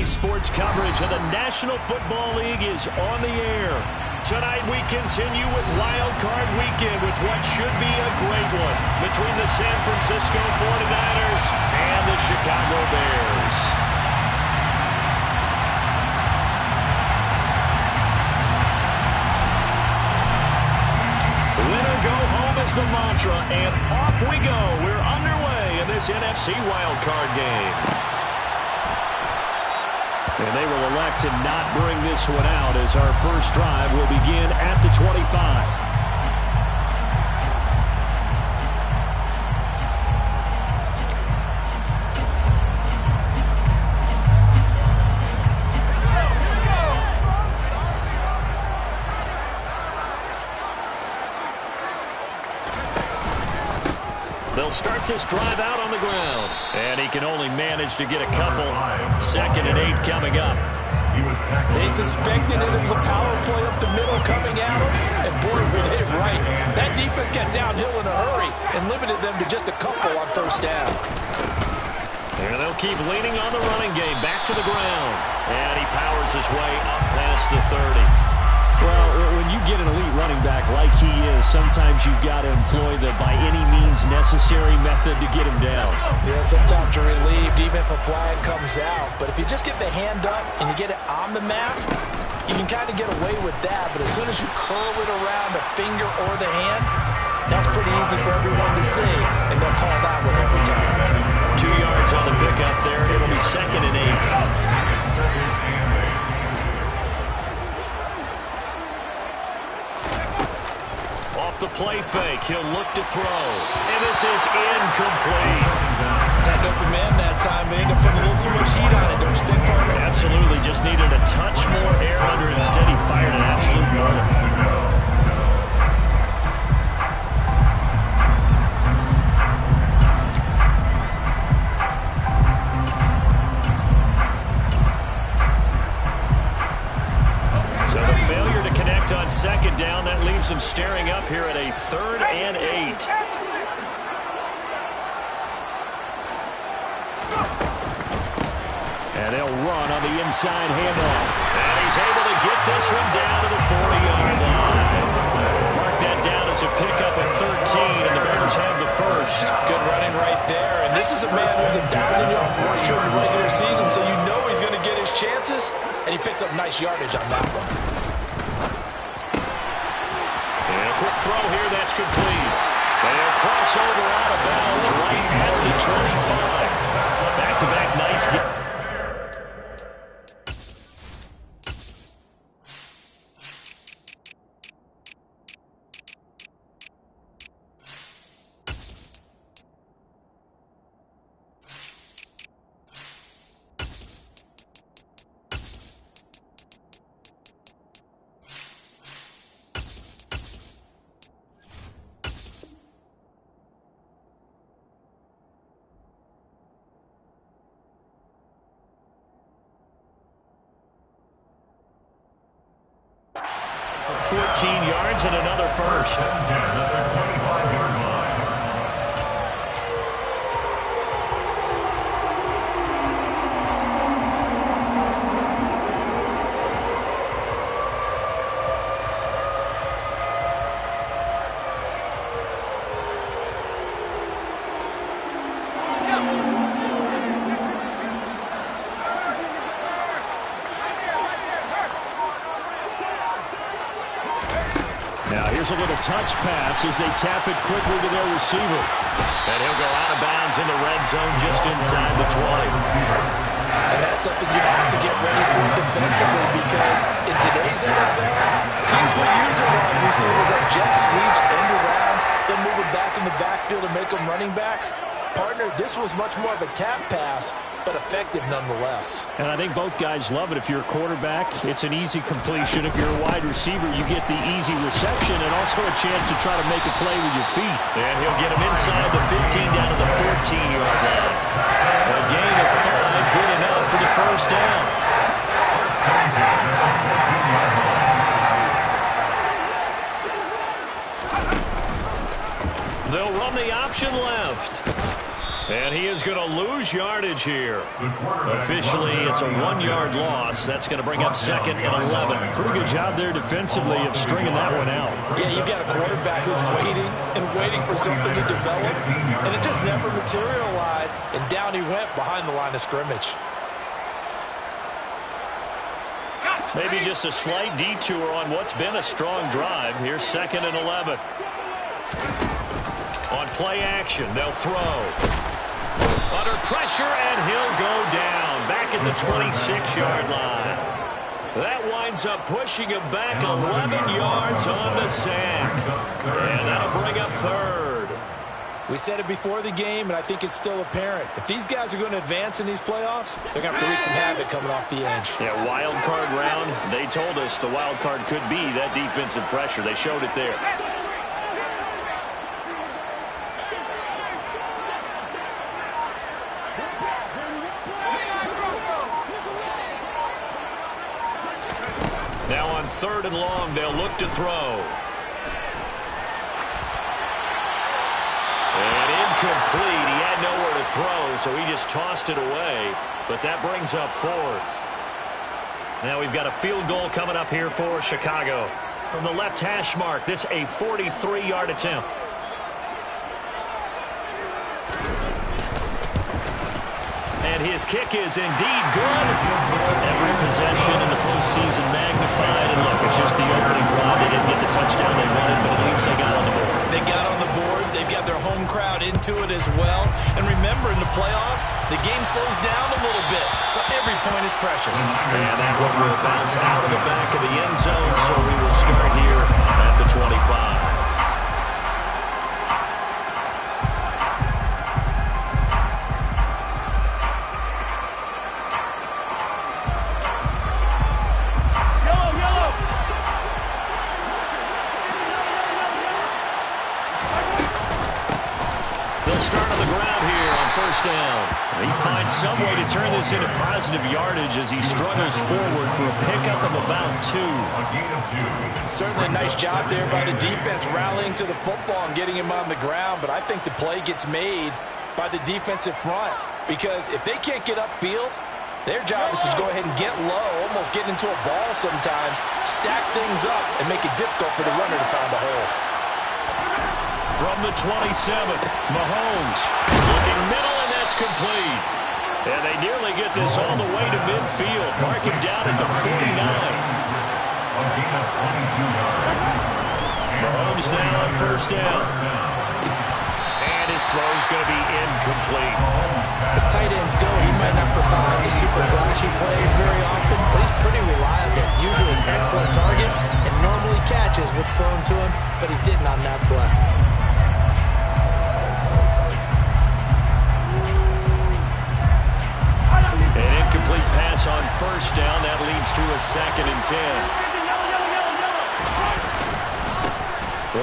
Today's sports coverage of the National Football League is on the air. Tonight we continue with Wild Card Weekend with what should be a great one between the San Francisco 49ers and the Chicago Bears. Winner go home is the mantra, and off we go. We're underway in this NFC Wild Card game. And they will elect to not bring this one out as our first drive will begin at the 25. They'll start this drive out on the ground. And he can only manage to get a couple. 2nd and 8 coming up. They suspected it was a power play up the middle coming at him. And boy, were they right. That defense got downhill in a hurry and limited them to just a couple on first down. And they'll keep leaning on the running game. Back to the ground. And he powers his way up past the 30. Well, when you get an elite running back like he is, sometimes you've got to employ the by any means necessary method to get him down. Yeah, sometimes you're relieved even if a flag comes out. But if you just get the hand up and you get it on the mask, you can kind of get away with that. But as soon as you curl it around the finger or the hand, that's pretty easy for everyone to see. And they'll call that one every time. 2 yards on the pickup there. It'll be 2nd and 8. The play fake. He'll look to throw. And this is incomplete. Had an open man that time. They ended up putting a little too much heat on it, don't you think, partner? Absolutely. Just needed a touch more air under it. Instead, he fired an absolute bullet. On 2nd down, that leaves him staring up here at a 3rd and 8. And they'll run on the inside handoff. And he's able to get this one down to the 40-yard line. Mark that down as a pickup of 13, and the Bears have the first. Good running right there. And this is a man who's a 1,000-yard rusher in the regular season, so you know he's going to get his chances, and he picks up nice yardage on that one. Quick throw here, that's complete. They'll cross over out of bounds right at the 25. Back-to-back nice game. For 14 yards and another first. Now here's a little touch pass as they tap it quickly to their receiver. And he'll go out of bounds in the red zone just inside the 20. And that's something you have to get ready for defensively because in today's NFL, teams will use their wide receivers on jet sweeps, end arounds. They'll move it back in the backfield and make them running backs. Partner, this was much more of a tap pass, but effective nonetheless. And I think both guys love it. If you're a quarterback, it's an easy completion. If you're a wide receiver, you get the easy reception and also a chance to try to make a play with your feet. And he'll get him inside the 15 down to the 14-yard line. A gain of 5, good enough for the first down. They'll run the option left. And he is going to lose yardage here. Officially, it's a 1-yard loss. That's going to bring up 2nd and 11. Pretty good job there defensively of stringing that one out. Yeah, you've got a quarterback who's waiting and waiting for something to develop, and it just never materialized, and down he went behind the line of scrimmage. Maybe just a slight detour on what's been a strong drive. Here's 2nd and 11. On play action, they'll throw. Under pressure, and he'll go down. Back at the 26-yard line. That winds up pushing him back 11 yards on the sack. And that'll bring up 3rd. We said it before the game, and I think it's still apparent. If these guys are going to advance in these playoffs, they're going to have to wreak some havoc coming off the edge. Yeah, wild card round. They told us the wild card could be that defensive pressure. They showed it there. Now on 3rd and long, they'll look to throw. And incomplete. He had nowhere to throw, so he just tossed it away. But that brings up 4th. Now we've got a field goal coming up here for Chicago. From the left hash mark, this a 43-yard attempt. And his kick is indeed good. Every possession in the postseason magnified. And look, it's just the opening drive. They didn't get the touchdown they wanted, but at least they got on the board. They got on the board. They've got their home crowd into it as well. And remember, in the playoffs, the game slows down a little bit. So every point is precious. And that one will bounce out of the back of the end zone. So we will start here at the 25. Down. He finds some way to turn this into positive yardage as he struggles forward for a pickup of about 2. Certainly a nice job there by the defense rallying to the football and getting him on the ground, but I think the play gets made by the defensive front because if they can't get upfield, their job is to go ahead and get low, almost get into a ball sometimes, stack things up, and make it difficult for the runner to find a hole. From the 27, Mahomes looking middle, and that's complete. And they nearly get this all the way to midfield. Mark him down at the 49. Mahomes now on 1st down. And his throw's going to be incomplete. As tight ends go, he might not provide the super flashy plays very often, but he's pretty reliable. Usually an excellent target and normally catches what's thrown to him, but he didn't on that play. An incomplete pass on 1st down. That leads to a 2nd and 10.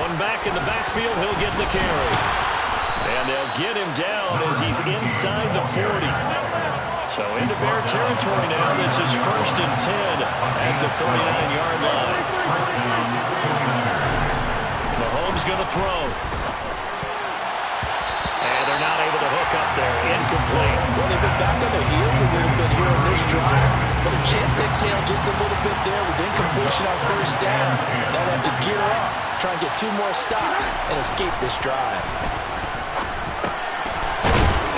One back in the backfield. He'll get the carry. And they'll get him down as he's inside the 40. So into Bear territory now. This is 1st and 10 at the 49-yard line. Mahomes going to throw. And they're not able to hook up there. Incomplete. Well, they've been back on their heels a little bit here on this drive, but a chance to exhale just a little bit there with incompletion on 1st down. Now they have to gear up, try and get 2 more stops, and escape this drive.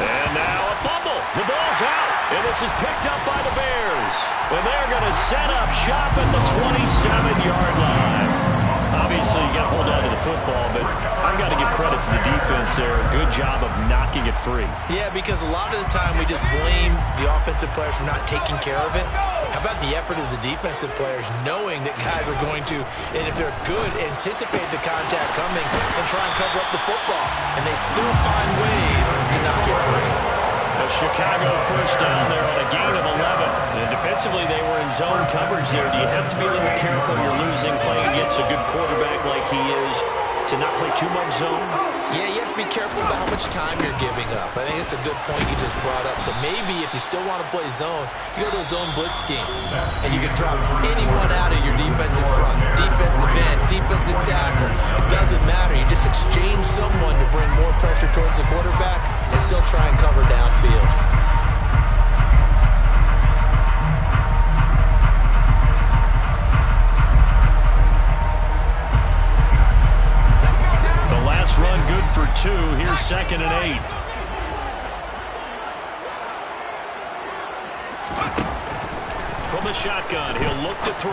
And now a fumble. The ball's out, and this is picked up by the Bears. And they're going to set up shop at the 27-yard line. Obviously, you got to hold on to the football, but I've got to give credit to the defense there. Good job of knocking it free. Yeah, because a lot of the time we just blame the offensive players for not taking care of it. How about the effort of the defensive players knowing that guys are going to, and if they're good, anticipate the contact coming and try and cover up the football. And they still find ways to knock it free. A Chicago 1st down there on a gain of 11. And defensively, they were in zone coverage there. Do you have to be a little careful? You're losing, playing against a good quarterback like he is, to not play too much zone? Yeah, you have to be careful about how much time you're giving up. I think it's a good point you just brought up. So maybe if you still want to play zone, you go to a zone blitz scheme. And you can drop anyone out of your defensive front. Defensive end, defensive tackle. It doesn't matter. You just exchange someone to bring more pressure towards the quarterback and still try and cover downfield. Run good for 2. Here's 2nd and 8. From the shotgun, he'll look to throw.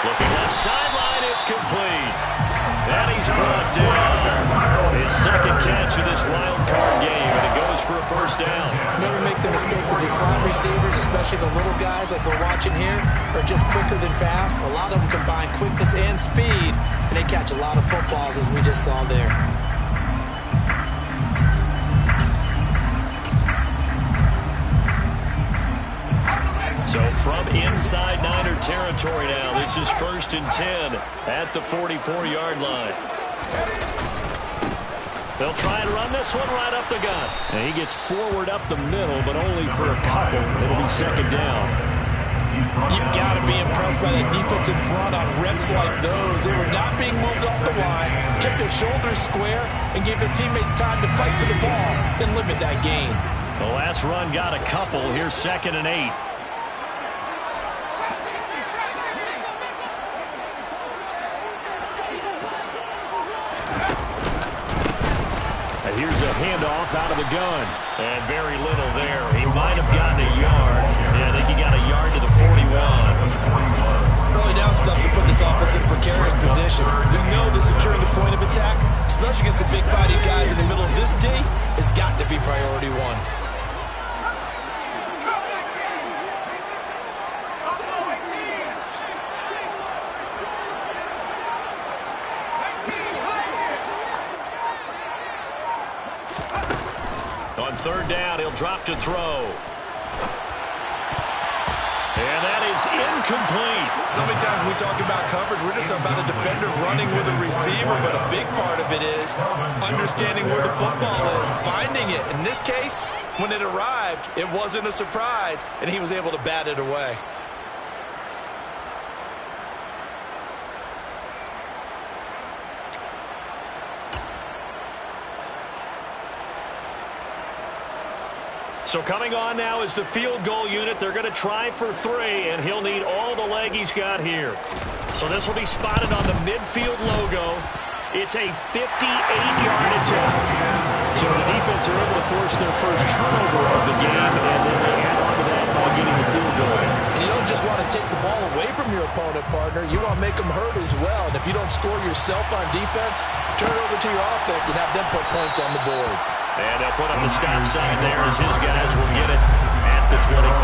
Looking left sideline, it's complete. And he's brought down. His 2nd catch of this wild card game, and it goes for a first down. Never make the mistake that the slot receivers, especially the little guys like we're watching here, are just quicker than fast. A lot of them combine quickness and speed, and they catch a lot of footballs, as we just saw there. So from inside Niner territory now, this is 1st and 10 at the 44-yard line. They'll try and run this one right up the gut. And he gets forward up the middle, but only for a couple. It'll be 2nd down. You've got to be impressed by the defense in front on reps like those. They were not being moved off the line, kept their shoulders square, and gave their teammates time to fight to the ball and limit that gain. The last run got a couple. Here's 2nd and 8. Here's a handoff out of the gun. And very little there. He might have gotten a yard. Yeah, I think he got a yard to the 41. Early down stuff to put this offense in a precarious position. We know that securing the point of attack, especially against the big-bodied guys in the middle of this D, has got to be priority 1. On 3rd down, he'll drop to throw. And that is incomplete. So many times when we talk about coverage, we're just about a defender running with a receiver, but a big part of it is understanding where the football is, finding it. In this case, when it arrived, it wasn't a surprise, and he was able to bat it away. So coming on now is the field goal unit. They're going to try for 3, and he'll need all the leg he's got here. So this will be spotted on the midfield logo. It's a 58-yard attempt. So the defense are able to force their first turnover of the game, and then they add on to that by getting the field goal. And you don't just want to take the ball away from your opponent, partner. You want to make them hurt as well. And if you don't score yourself on defense, turn it over to your offense and have them put points on the board. And they'll put up the stop sign there as his guys will get it at the 25.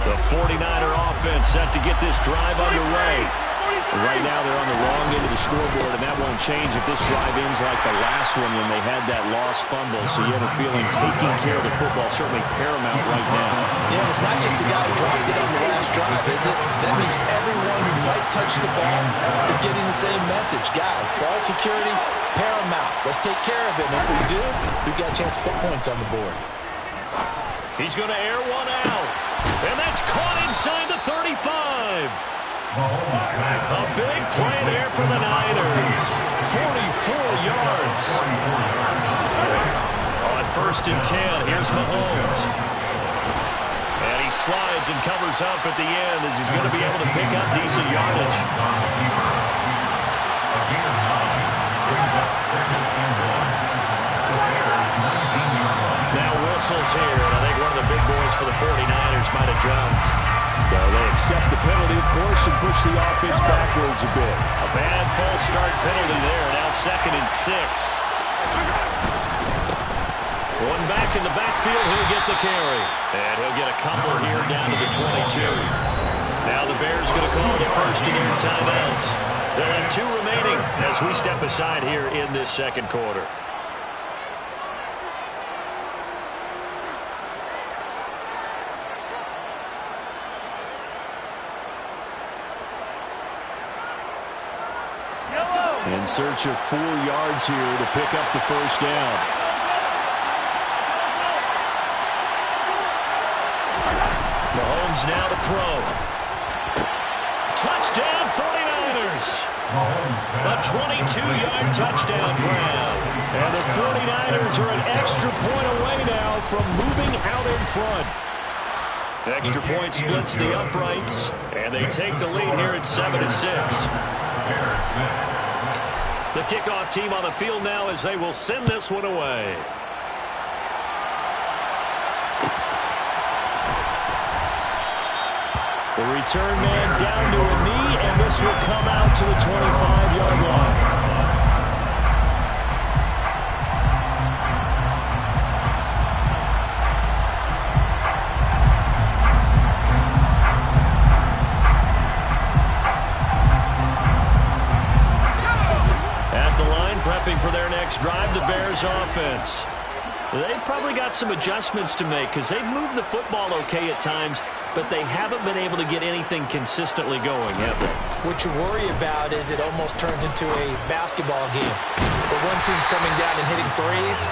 The 49er offense set to get this drive underway. Right now, they're on the wrong end of the scoreboard, and that won't change if this drive ends like the last one when they had that lost fumble. So you have a feeling taking care of the football is certainly paramount right now. Yeah, it's not just the guy who dropped it on the last drive, is it? That means everyone who might touch the ball is getting the same message. Guys, ball security, paramount. Let's take care of it. And if we do, we've got a chance to put points on the board. He's going to air one out. And that's caught inside the 35. A big play there for the Niners. 44 yards. On 1st and 10, here's Mahomes. And he slides and covers up at the end as he's going to be able to pick up decent yardage. Now whistles here, and I think one of the big boys for the 49ers might have jumped. Well, they accept the penalty, of course, and push the offense backwards a bit. A bad false start penalty there. Now 2nd and 6. One back in the backfield, he'll get the carry. And he'll get a couple here down to the 22. Now the Bears going to call the first of their timeouts. They'll have 2 remaining as we step aside here in this 2nd quarter. In search of 4 yards here to pick up the first down. Mahomes now to throw. Touchdown 49ers. A 22-yard touchdown grab. And the 49ers are an extra point away now from moving out in front. Extra point splits the uprights, and they take the lead here at 7-6. The kickoff team on the field now as they will send this one away. The return man down to a knee, and this will come out to the 25-yard line. At the line, prepping for their next drive, the Bears offense. They've probably got some adjustments to make because they've moved the football okay at times, but they haven't been able to get anything consistently going, have they? What you worry about is it almost turns into a basketball game where one team's coming down and hitting threes,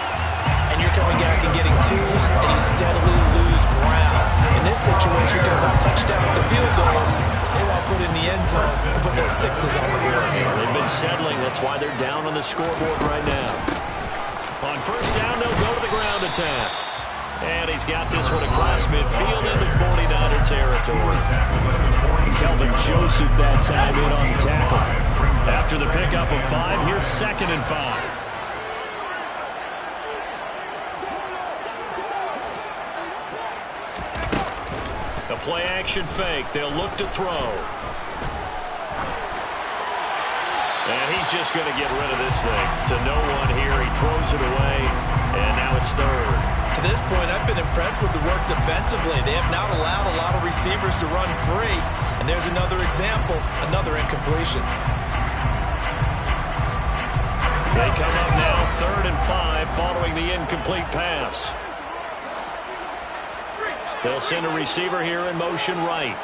and you're coming back and getting twos, and you steadily lose ground. In this situation, talking about touchdowns to field goals, they want to put in the end zone and put those sixes on the board. They've been settling. That's why they're down on the scoreboard right now. On first down, they'll go to the ground attack. And he's got this one across midfield into 49er territory. Kelvin Joseph that time in on the tackle. After the pickup of 5, here's 2nd and 5. A play-action fake. They'll look to throw. And he's just going to get rid of this thing. To no one here. He throws it away. And now it's 3rd. To this point, I've been impressed with the work defensively. They have not allowed a lot of receivers to run free. And there's another example, another incompletion. They come up now 3rd and 5 following the incomplete pass. They'll send a receiver here in motion right.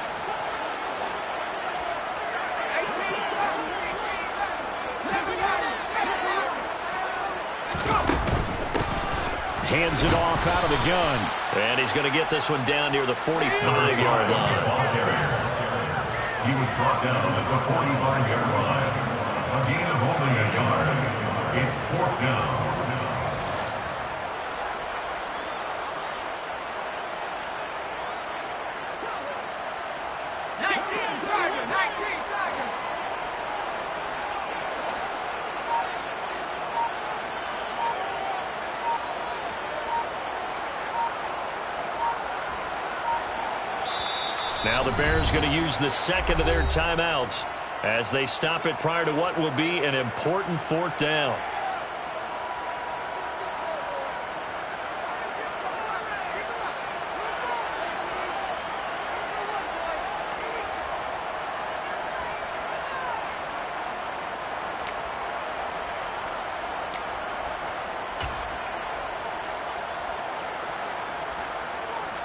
Hands it off out of the gun. And he's going to get this one down near the 45-yard line. He was brought down at the 45-yard line. A gain of only a yard. It's 4th down. Now the Bears going to use the 2nd of their timeouts as they stop it prior to what will be an important 4th down.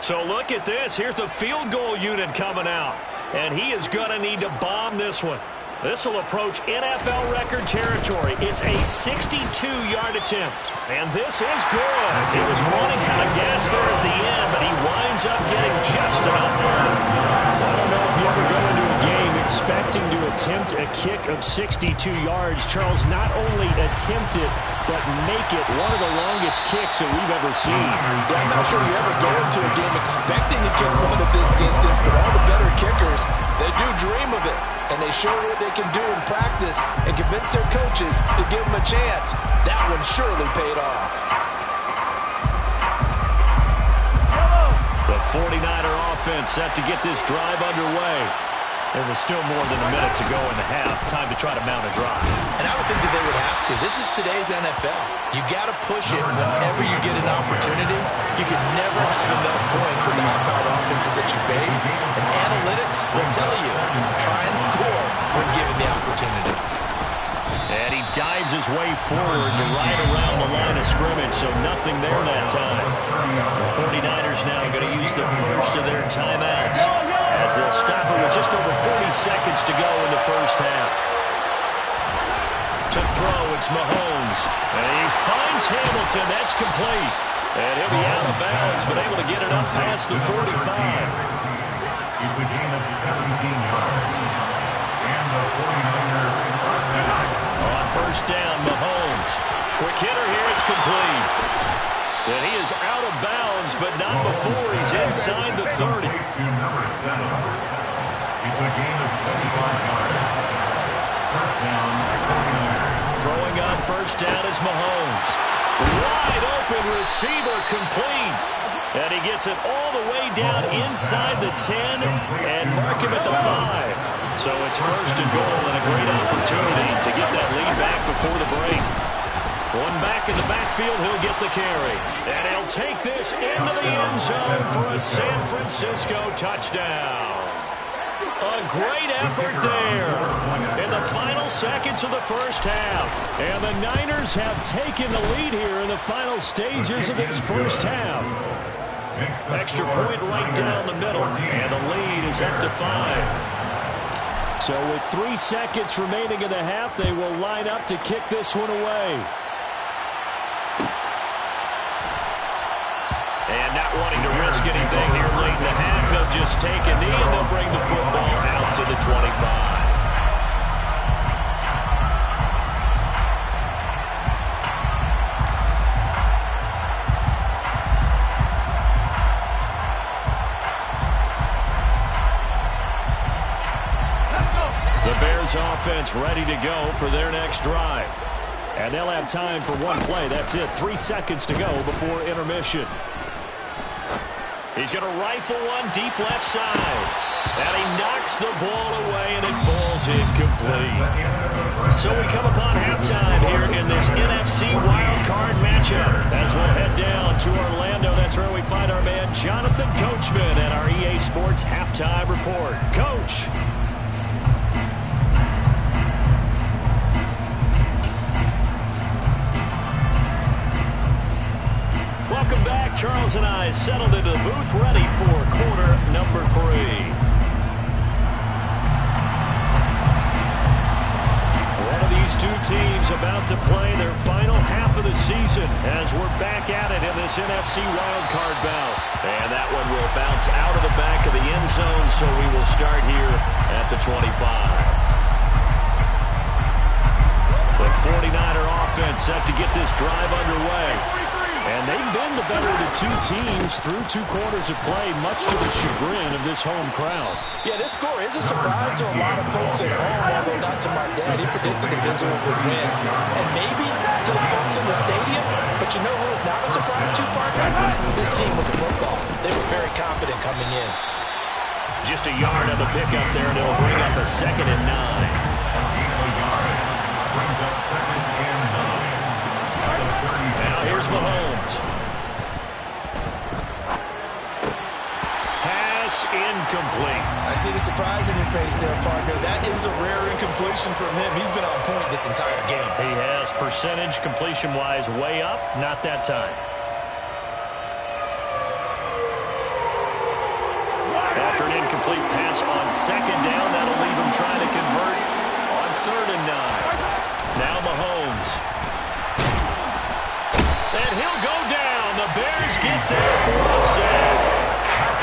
So look at this. Here's the field goal unit coming out. And he is going to need to bomb this one. This will approach NFL record territory. It's a 62-yard attempt. And this is good. He was running out of gas there at the end, but he winds up getting just enough room. I don't know if you ever go into a game expecting to attempt a kick of 62 yards. Charles, not only attempt it, but make it one of the longest kicks that we've ever seen. Yeah, I'm not sure you ever go into a game expecting to kick one of this distance, but all the better kickers, they do dream of it. And they show what they can do in practice and convince their coaches to give them a chance. That one surely paid off. The 49er offense set to get this drive underway. There was still more than a minute to go in the half. Time to try to mount a drive. And I would think that they would have to. This is today's NFL. You got to push it whenever you get an opportunity. You can never have enough points with the high-powered offenses that you face. And analytics will tell you, try and score when given the opportunity. And he dives his way forward to right around the line of scrimmage, so nothing there that time. The 49ers now going to use the first of their timeouts as they'll stop it with just over 40 seconds to go in the first half. To throw, it's Mahomes. And he finds Hamilton. That's complete. And he'll be out of bounds, but able to get it up past the 45. It's a gain of 17 yards. And the 49er first down. On first down, Mahomes. Quick hitter here, it's complete. And he is out of bounds, but not before he's inside the 30. To number 7. It's a gain of 25 yards. First down, 49ers. Throwing on first down is Mahomes. Wide open receiver, complete. And he gets it all the way down inside the 10 and mark him at the 5. So it's first and goal and a great opportunity to get that lead back before the break. One back in the backfield, he'll get the carry. And he'll take this into the end zone for a San Francisco touchdown. A great effort there in the final seconds of the first half. And the Niners have taken the lead here in the final stages of this first half. Extra point right down the middle, and the lead is up to 5. So with 3 seconds remaining in the half, they will line up to kick this one away. And not wanting to risk anything here late in the half, he'll just take a knee and they'll bring the football out to the 25. The Bears offense ready to go for their next drive. And they'll have time for one play. That's it. 3 seconds to go before intermission. He's going to rifle one deep left side. And he knocks the ball away, and it falls incomplete. So we come upon halftime here in this NFC wildcard matchup. As we'll head down to Orlando, that's where we find our man Jonathan Coachman and our EA Sports halftime report. Coach. Welcome back. Charles and I settled into the booth, ready for quarter number 3. One of these two teams about to play their final half of the season as we're back at it in this NFC wildcard bout. And that one will bounce out of the back of the end zone, so we will start here at the 25. The 49er offense set to get this drive underway. And they've been the better of the two teams through 2 quarters of play, much to the chagrin of this home crowd. Yeah, this score is a surprise to a lot of folks at home, although not to my dad. He predicted the Visitors would win. And maybe to the folks in the stadium, but you know who is not a surprise to, partner? This team with the football. They were very confident coming in. Just a yard on the pickup there, and it'll bring up a 2nd and 9. Brings up 2nd and 9. Now here's Mahomes. Pass incomplete. I see the surprise in your face there, partner. That is a rare incompletion from him. He's been on point this entire game. He has percentage completion-wise way up, not that time. After an incomplete pass on 2nd down, that'll leave him trying to convert on 3rd and 9. Now Mahomes. And he'll go down. The Bears get there for a sack.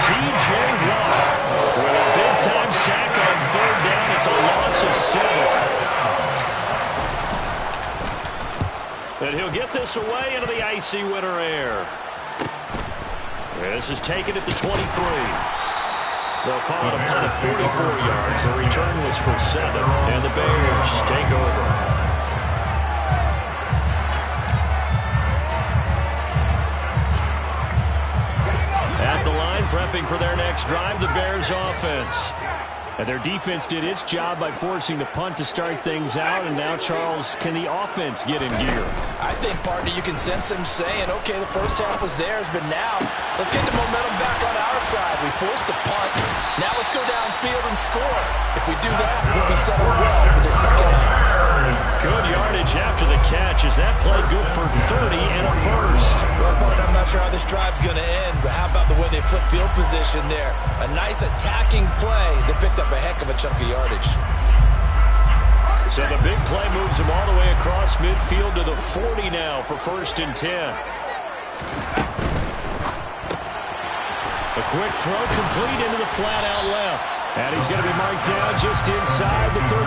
T.J. Watt with a big-time sack on 3rd down. It's a loss of 7. And he'll get this away into the icy winter air. This is taken at the 23. They'll call it a punt of 44 yards. The return was for 7. And the Bears take over. At the line, prepping for their next drive, the Bears offense. And their defense did its job by forcing the punt to start things out. And now, Charles, can the offense get in gear? I think, partner, you can sense them saying, okay, the first half was theirs, but now let's get the momentum back on our side. We forced the punt. Now let's go downfield and score. If we do that, we'll be set up well for the second half. Good yardage after the catch. Is that play good for 30 and a first? Well, partner, I'm not sure how this drive's going to end, but how about the way they flip field position there? A nice attacking play. They picked up a heck of a chunk of yardage. So the big play moves them all the way across midfield to the 40 now for 1st and 10. A quick throw complete into the flat out left. And he's going to be marked down just inside the 35.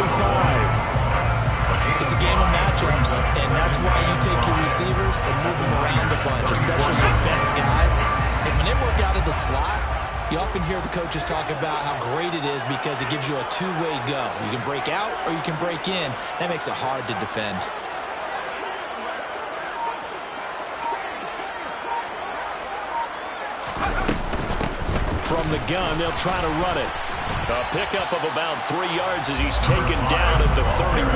It's a game of matchups, and that's why you take your receivers and move them around a bunch, especially your best guys. And when they work out of the slot, you often hear the coaches talk about how great it is because it gives you a two-way go. You can break out or you can break in. That makes it hard to defend. From the gun, they'll try to run it. A pickup of about 3 yards as he's taken down at the 31.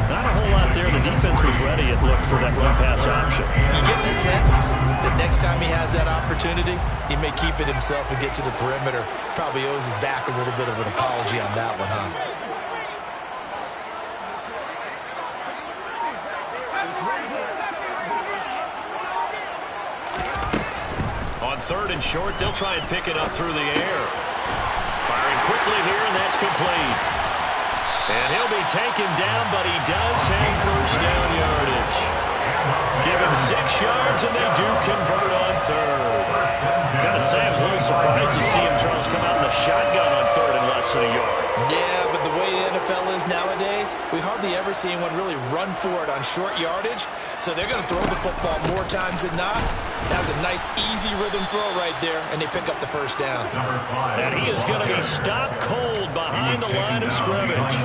Not a whole lot there. The defense was ready, it looked, for that run-pass option. You get the sense that next time he has that opportunity, he may keep it himself and get to the perimeter. Probably owes his back a little bit of an apology on that one, huh? On 3rd and short, they'll try and pick it up through the air. Firing quickly here, and that's complete. And he'll be taken down, but he does have 1st down yardage. Give him 6 yards, and they do convert on 3rd. Gotta say, I was a little surprised to see him, Charles, come out in the shotgun on 3rd and less than a yard. Yeah, but the way the NFL is nowadays, we hardly ever see anyone really run for it on short yardage. So they're going to throw the football more times than not. That was a nice, easy rhythm throw right there, and they pick up the 1st down. And he is going to be stopped cold behind the line of scrimmage.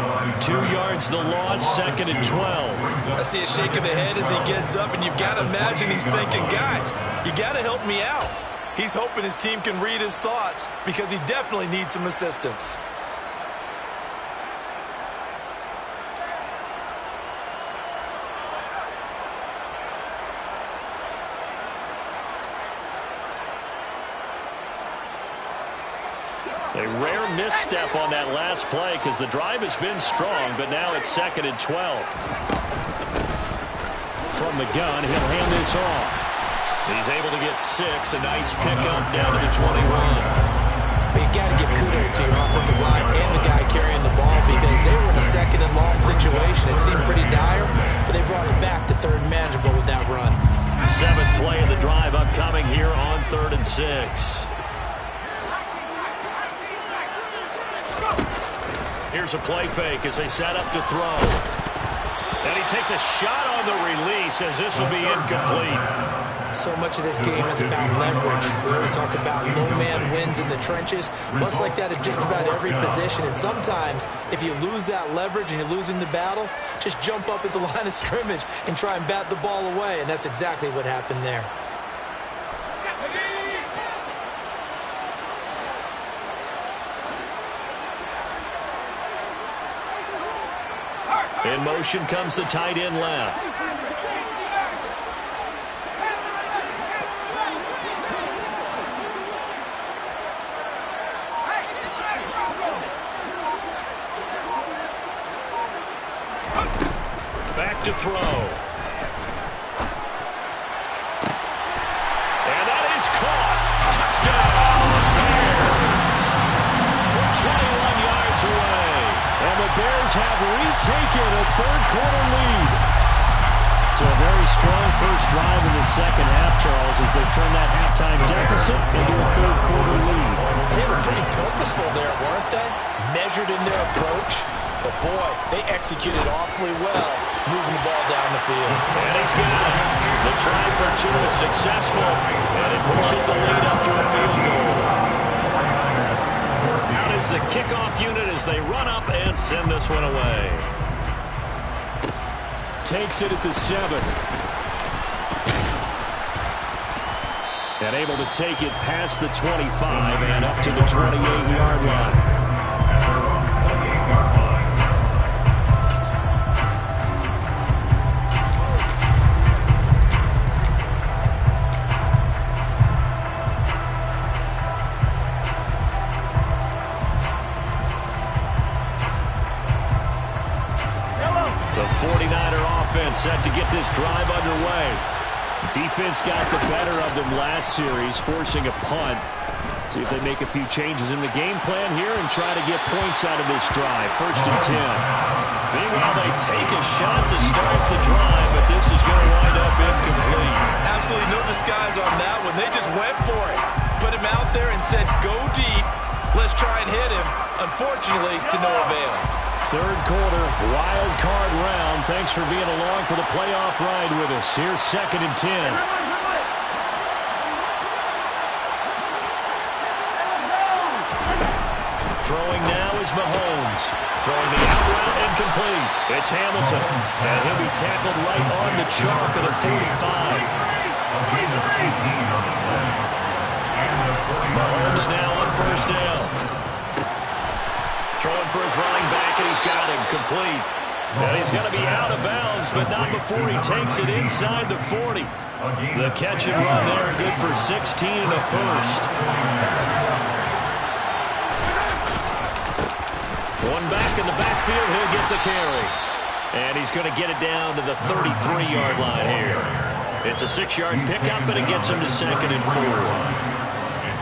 2 yards the loss, 2nd and 12. I see a shake of the head as he gets up, and you've got to imagine he's thinking, guys, you got to help me out. He's hoping his team can read his thoughts because he definitely needs some assistance. A rare misstep on that last play because the drive has been strong, but now it's 2nd and 12. From the gun, he'll hand this off. He's able to get 6. A nice pickup down to the 21. You got to give kudos to your offensive line and the guy carrying the ball because they were in a 2nd and long situation. It seemed pretty dire, but they brought it back to 3rd and manageable with that run. 7th play of the drive upcoming here on 3rd and 6. Here's a play fake as they set up to throw. And he takes a shot on the release as this will be incomplete. So much of this game is about leverage. We always talk about low man wins in the trenches. Much like that at just about every position. And sometimes, if you lose that leverage and you're losing the battle, just jump up at the line of scrimmage and try and bat the ball away. And that's exactly what happened there. In motion comes the tight end left. Back to throw. And that is caught. Touchdown. From 21 yards away. And the Bears have retaken a 3rd quarter lead. So a very strong first drive in the 2nd half, Charles, as they turn that halftime deficit into a 3rd quarter lead. They were pretty purposeful there, weren't they? Measured in their approach. But boy, they executed awfully well, moving the ball down the field. And he's got it. The try for 2 is successful, and it pushes the lead up to a field goal. Out is the kickoff unit as they run up and send this one away. Takes it at the 7. And able to take it past the 25 and up to the 28-yard line. Set to get this drive underway. Defense got the better of them last series, forcing a punt. See if they make a few changes in the game plan here and try to get points out of this drive. 1st and 10. Meanwhile, they take a shot to start the drive, but this is going to wind up incomplete. Absolutely no disguise on that one. They just went for it. Put him out there and said, go deep. Let's try and hit him. Unfortunately, to no avail. 3rd quarter, wild card round. Thanks for being along for the playoff ride with us. Here's 2nd and 10. Throwing now is Mahomes. Throwing the out route incomplete. It's Hamilton. And he'll be tackled right on the chalk at the 45. Mahomes now on 1st down. Throwing for his running back, and he's got him complete. And he's going to be out of bounds, but not before he takes it inside the 40. The catch and run there, good for 16 and a first. One back in the backfield, he'll get the carry. And he's going to get it down to the 33-yard line here. It's a 6-yard pickup, and it gets him to 2nd and 4.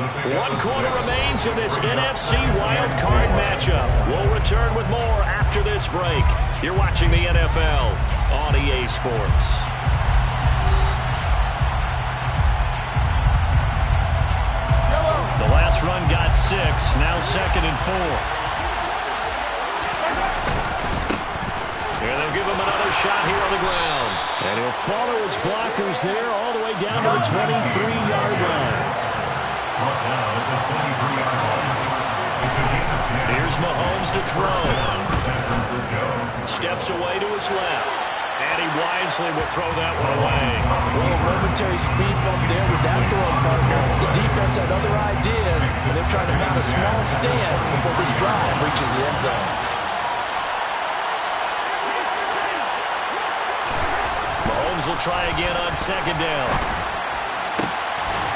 1 quarter remains in this NFC Wild Card matchup. We'll return with more after this break. You're watching the NFL on EA Sports. The last run got 6, now 2nd and 4. And they'll give him another shot here on the ground. And he'll follow his blockers there all the way down to the 23-yard line. Here's Mahomes to throw. Steps away to his left. And he wisely will throw that one away. Well, a momentary speed bump there with that throwing partner. The defense had other ideas, and they're trying to mount a small stand before this drive reaches the end zone. Mahomes will try again on 2nd down.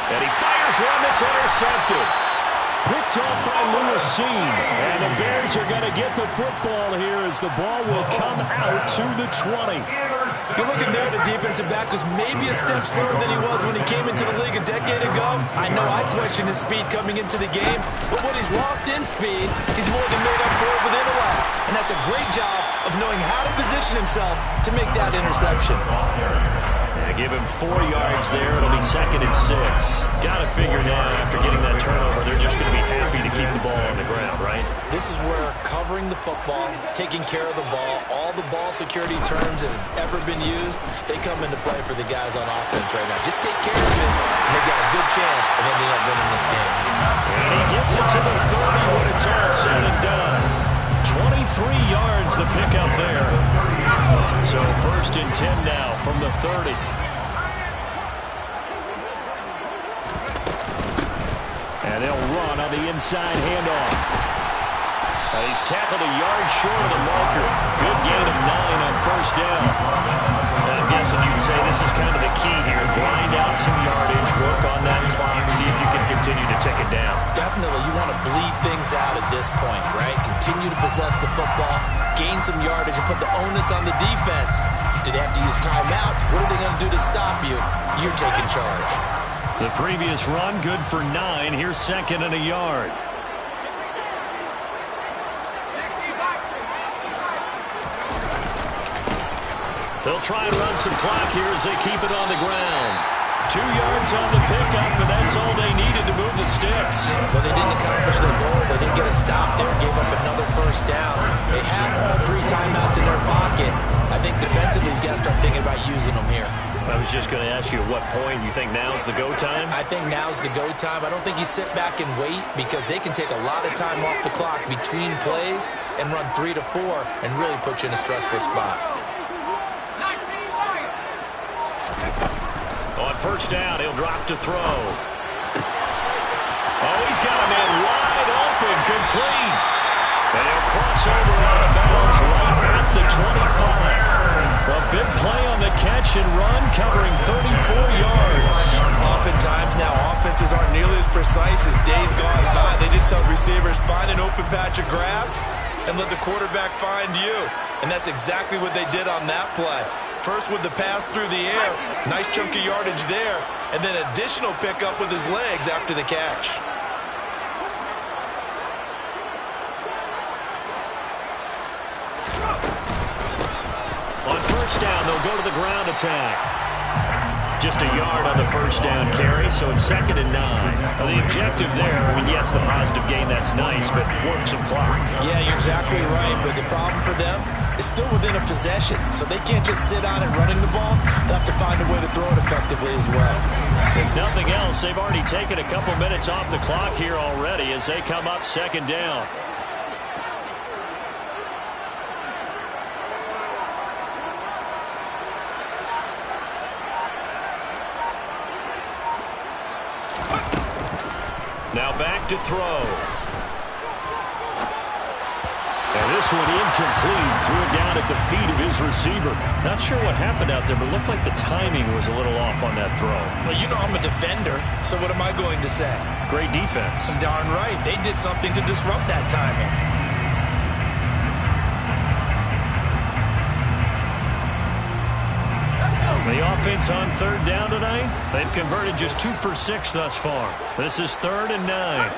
And he fires one that's intercepted. Picked off by Lewis Cine. And the Bears are going to get the football here as the ball will come out to the 20. You're looking there, the defensive back was maybe a step slower than he was when he came into the league a decade ago. I know I questioned his speed coming into the game, but what he's lost in speed, he's more than made up for it with intellect. And that's a great job of knowing how to position himself to make that interception. Yeah, give him 4 yards there. It'll be 2nd and 6. Got to figure now, after getting that turnover, they're just going to be happy to keep the ball on the ground, right? This is where covering the football, taking care of the ball, all the ball security terms that have ever been used, they come into play for the guys on offense right now. Just take care of it, and they've got a good chance, and then they end up winning this game. And he gets it to the 30 when it's all said and done. 23 yards the pickup there. So 1st and 10 now from the 30. And they'll run on the inside handoff. And he's tackled a yard short of the marker. Good gain of 9 on 1st down. And I'm guessing you'd say this is kind of the key here. Grind out some yardage, work on that clock, see if you can continue to take it down. Definitely, you want to bleed things out at this point, right? Continue to possess the football, gain some yardage, and put the onus on the defense. Do they have to use timeouts? What are they going to do to stop you? You're taking charge. The previous run, good for 9. Here's 2nd and a yard. They'll try and run some clock here as they keep it on the ground. 2 yards on the pickup, and that's all they needed to move the sticks. Well, they didn't accomplish their goal. They didn't get a stop there. Gave up another 1st down. They have all 3 timeouts in their pocket. I think defensively, you got to start thinking about using them here. I was just going to ask you at what point you think now's the go time? I think now's the go time. I don't think you sit back and wait because they can take a lot of time off the clock between plays and run 3 to 4 and really put you in a stressful spot. On 1st down, he'll drop to throw. Oh, he's got a man wide open, complete. And he'll cross over out of bounds right at the 25. A big play on the catch and run, covering 34 yards. Oftentimes now, offenses aren't nearly as precise as days gone by. They just tell receivers, find an open patch of grass and let the quarterback find you. And that's exactly what they did on that play. First with the pass through the air, nice chunk of yardage there, and then additional pickup with his legs after the catch. first down. They'll go to the ground attack. Just a yard on the first down carry, so it's 2nd and 9. Now, the objective there, I mean, yes, the positive gain, that's nice, but work some clock. Yeah, you're exactly right, but the problem for them is still within a possession, so they can't just sit on it running the ball. They'll have to find a way to throw it effectively as well. If nothing else, they've already taken a couple minutes off the clock here already as they come up 2nd down. Now back to throw. And this one incomplete. Threw it down at the feet of his receiver. Not sure what happened out there, but it looked like the timing was a little off on that throw. Well, you know I'm a defender, so what am I going to say? Great defense. Darn right. They did something to disrupt that timing. The offense on 3rd down tonight, they've converted just 2 for 6 thus far. This is 3rd and 9.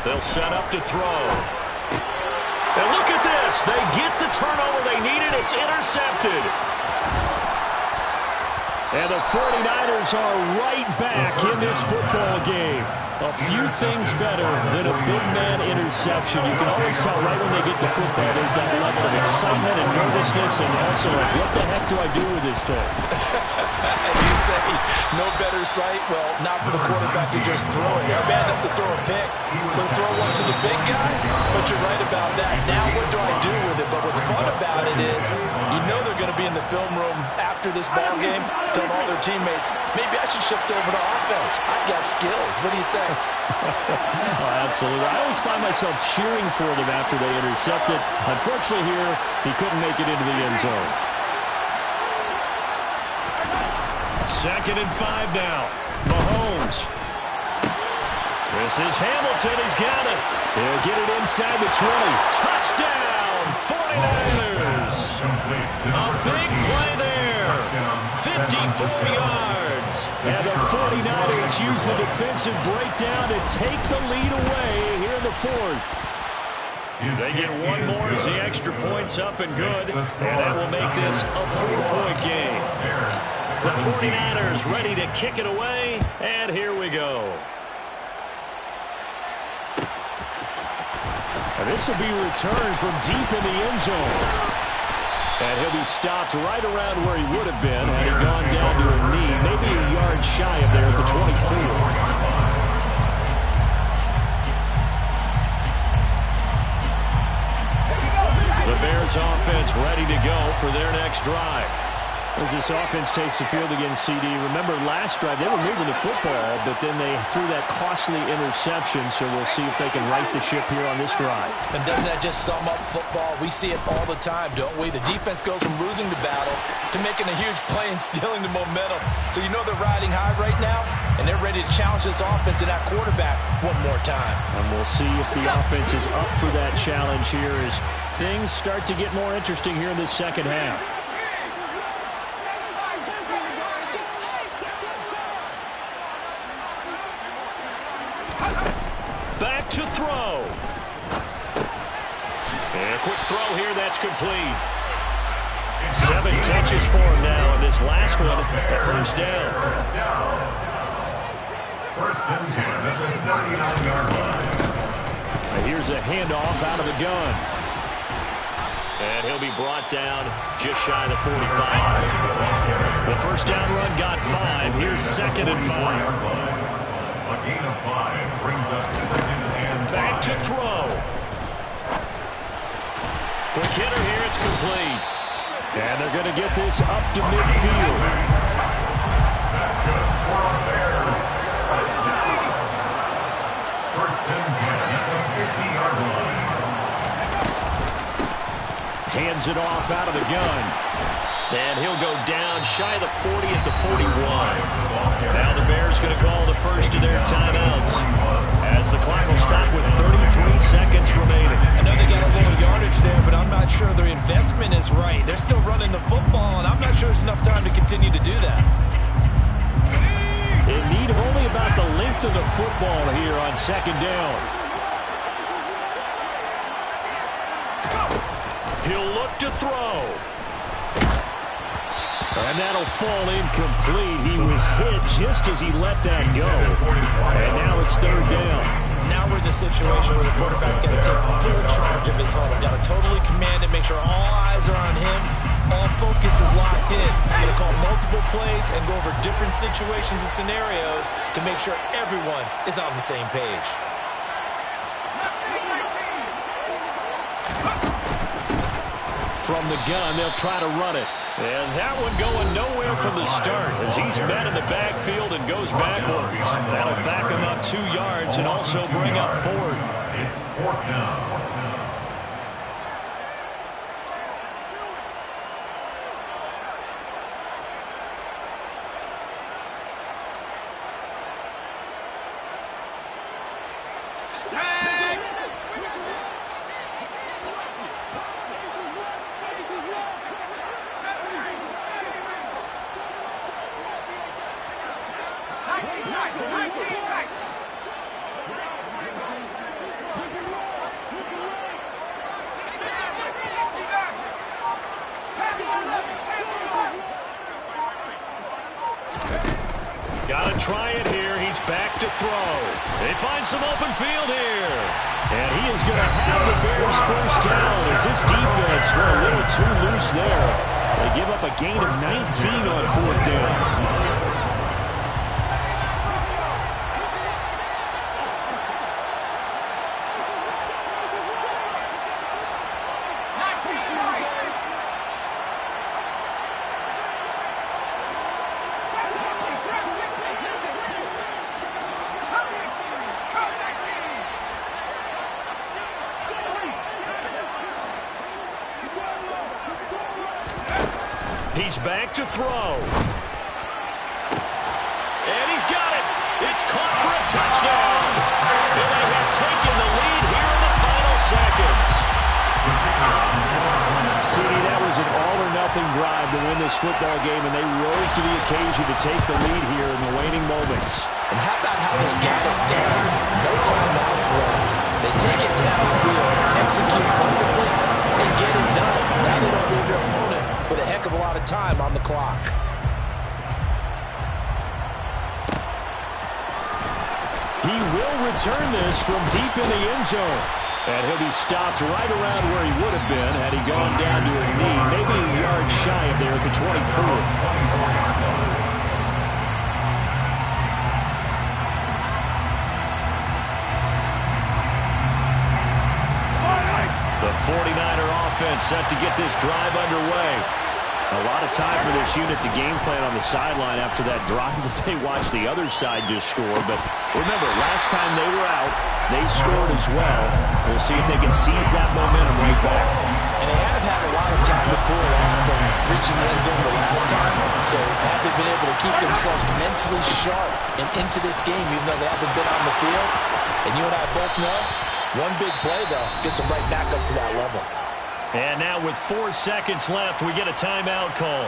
They'll set up to throw. And look at this. They get the turnover they needed. It's intercepted. And the 49ers are right back in this football game. A few things better than a big man interception. You can always tell right when they get the football, there's that level of excitement and nervousness, and also like, what the heck do I do with this thing? You say no better sight? Well, not for the quarterback to just throw it. It's bad enough to throw a pick, but throw one to the big guy? But you're right about that. Now what do I do with it? But what's fun about it is you know they're going to be in the film room after this ball game, telling all their teammates, maybe I should shift over to offense. I've got skills. What do you think? Oh, absolutely. I always find myself cheering for them after they intercept it. Unfortunately here, he couldn't make it into the end zone. 2nd and 5 now. Mahomes. This is Hamilton. He's got it. He'll get it inside the 20. Touchdown, 49ers. A big play there. 54 yards. And the 49ers use the defensive breakdown to take the lead away here in the 4th. They get one more as the extra point's up and good. And that will make this a 4-point game. The 49ers ready to kick it away. And here we go. And this will be returned from deep in the end zone. And he'll be stopped right around where he would have been had he gone down to a knee, maybe a yard shy of there at the 24. The Bears offense ready to go for their next drive. As this offense takes the field against CD, remember last drive they were moving the football, but then they threw that costly interception, so we'll see if they can right the ship here on this drive. And doesn't that just sum up football? We see it all the time, don't we? The defense goes from losing the battle to making a huge play and stealing the momentum. So you know they're riding high right now, and they're ready to challenge this offense and that quarterback one more time. And we'll see if the offense is up for that challenge here as things start to get more interesting here in the second half. Back to throw. And a quick throw here, that's complete. 7 catches for him now, and this last one, a first down. First and 10 at the 39-yard line. Here's a handoff out of the gun. And he'll be brought down just shy of the 45. The first down run got 5. Here's 2nd and 5. A gain of 5 brings us 2nd and 5. Back to throw. Quick hitter here, it's complete. And they're going to get this up to midfield. That's good for our Bears. First and 10 at the 50-yard line. Hands it off out of the gun. And he'll go down shy of the 40 at the 41. Now the Bears going to call the first of their timeouts as the clock will stop with 33 seconds remaining. I know they got a little yardage there, but I'm not sure their investment is right. They're still running the football, and I'm not sure it's enough time to continue to do that. In need of only about the length of the football here on second down. He'll look to throw. And that'll fall incomplete. He was hit just as he let that go. And now it's third down. Now we're in the situation where the quarterback's got to take full charge of his huddle. Got to totally command it, make sure all eyes are on him. All focus is locked in. Going to call multiple plays and go over different situations and scenarios to make sure everyone is on the same page. From the gun, they'll try to run it. And that one going nowhere from the start as he's met in the backfield and goes backwards. That'll back him up 2 yards and also bring up fourth. It's fourth down. Got to try it here. He's back to throw. They find some open field here. And he is going to have the Bears first down as this defense went a little too loose there. They give up a gain of 19 on fourth down. He's back to throw. And he's got it. It's caught for a touchdown. And they have taken the lead here in the final seconds. CD, that was an all-or-nothing drive to win this football game, and they rose to the occasion to take the lead here in the waning moments. And how about how they got it down? No timeouts left. They take it downfield, execute perfectly, and get it done. Now they don't leave their opponent with a heck of a lot of time on the clock. He will return this from deep in the end zone. And he'll be stopped right around where he would have been had he gone down to a knee, maybe a yard shy of there at the 24. The 49er offense set to get this drive underway. A lot of time for this unit to game plan on the sideline after that drive that they watched the other side just score. But remember, last time they were out, they scored as well. We'll see if they can seize that momentum right back. And they have had a lot of time to cool off from reaching the end zone the last time. So have they been able to keep themselves mentally sharp and into this game, even though they haven't been on the field? And you and I both know, one big play, though, gets them right back up to that level. And now with 4 seconds left, we get a timeout call.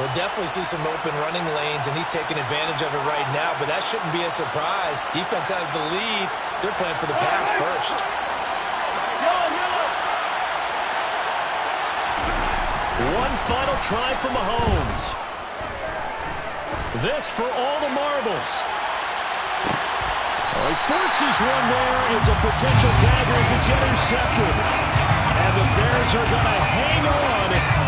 We'll definitely see some open running lanes, and he's taking advantage of it right now, but that shouldn't be a surprise. Defense has the lead. They're playing for the pass first. One final try for Mahomes. This for all the marbles. He forces one there. It's a potential dagger as it's intercepted. And the Bears are going to hang on